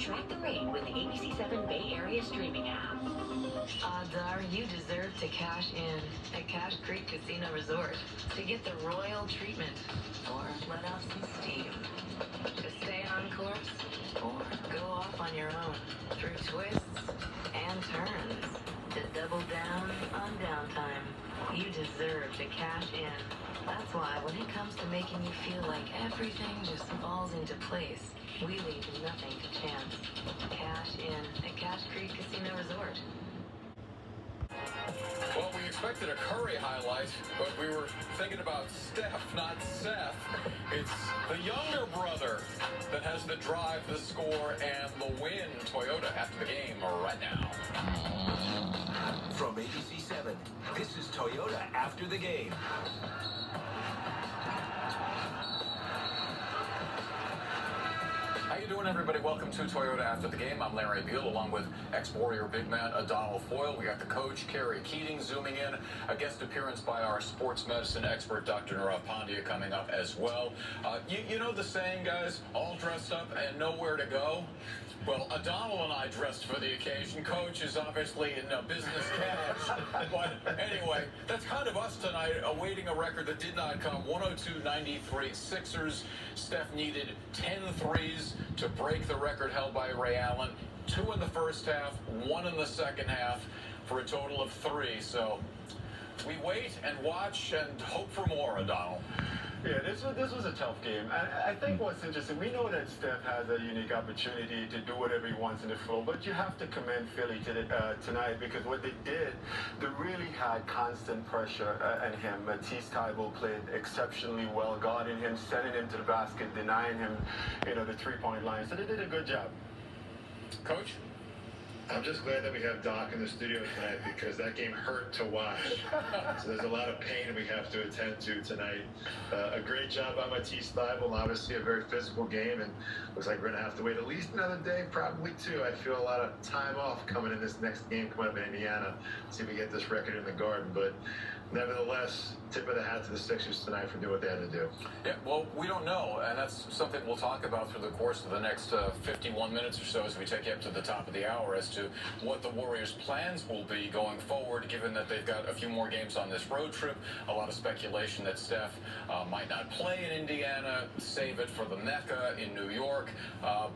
Track the rain with the ABC7 Bay Area streaming app. Odds are you deserve to cash in at Cache Creek Casino Resort to get the royal treatment or let off some steam. To stay on course or go off on your own through twists and turns. To double down on downtime. You deserve to cash in. That's why when it comes to making you feel like everything just falls into place, we leave nothing to chance. Cash in at Cache Creek Casino Resort. Well, we expected a Curry highlight, but we were thinking about Steph, not Seth. It's the younger brother that has the drive, the score, and the win. Toyota after the game right now. From ABC7, this is Toyota After the Game. How you doing, everybody? Welcome to Toyota After the Game. I'm Larry Beal, along with ex-Warrior big man Donald Foyle. We got the coach, Kerry Keating, zooming in. A guest appearance by our sports medicine expert, Dr. Nirav Pandya, coming up as well. You know the saying, guys, all dressed up and nowhere to go? Well, Donald and I dressed for the occasion. Coach is obviously in business cash. But anyway, that's kind of us tonight, awaiting a record that did not come. 102-93 Sixers. Steph needed 10 threes to break the record held by Ray Allen. 2 in the first half, 1 in the second half, for a total of 3. So we wait and watch and hope for more, Donald. Yeah, this was a tough game. I think what's interesting, we know that Steph has a unique opportunity to do whatever he wants in the floor, but you have to commend Philly tonight, because what they did, they really had constant pressure on him. Matisse Thybulle played exceptionally well, guarding him, sending him to the basket, denying him, the three-point line. So they did a good job. Coach? I'm just glad that we have Doc in the studio tonight, because that game hurt to watch. So there's a lot of pain we have to attend to tonight. A great job by Matisse Thybulle. Obviously a very physical game, and looks like we're going to have to wait at least another day, probably 2. I feel a lot of time off coming in this next game coming up in Indiana. See if we get this record in the Garden. But nevertheless, tip of the hat to the Sixers tonight for doing what they had to do. Yeah, well, we don't know, and that's something we'll talk about through the course of the next 51 minutes or so as we take you up to the top of the hour as to what the Warriors' plans will be going forward, given that they've got a few more games on this road trip. A lot of speculation that Steph might not play in Indiana, save it for the Mecca in New York,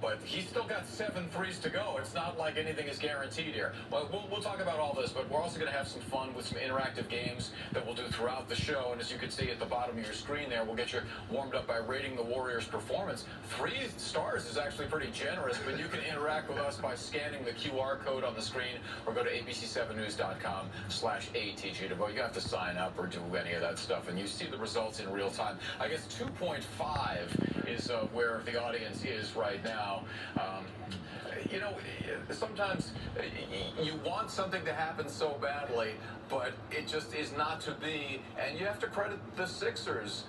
but he's still got 7 threes to go. It's not like anything is guaranteed here. But we'll talk about all this, but we're also going to have some fun with some interactive games that we'll do throughout the show. And as you can see at the bottom of your screen there, we'll get you warmed up by rating the Warriors' performance. 3 stars is actually pretty generous, but you can interact with us by scanning the QR code on the screen or go to abc7news.com/ATG to vote. You have to sign up or do any of that stuff, and you see the results in real time. I guess 2.5 is where the audience is right now. Sometimes you want something to happen so badly, but it just is not to be, and you have to credit the Sixers.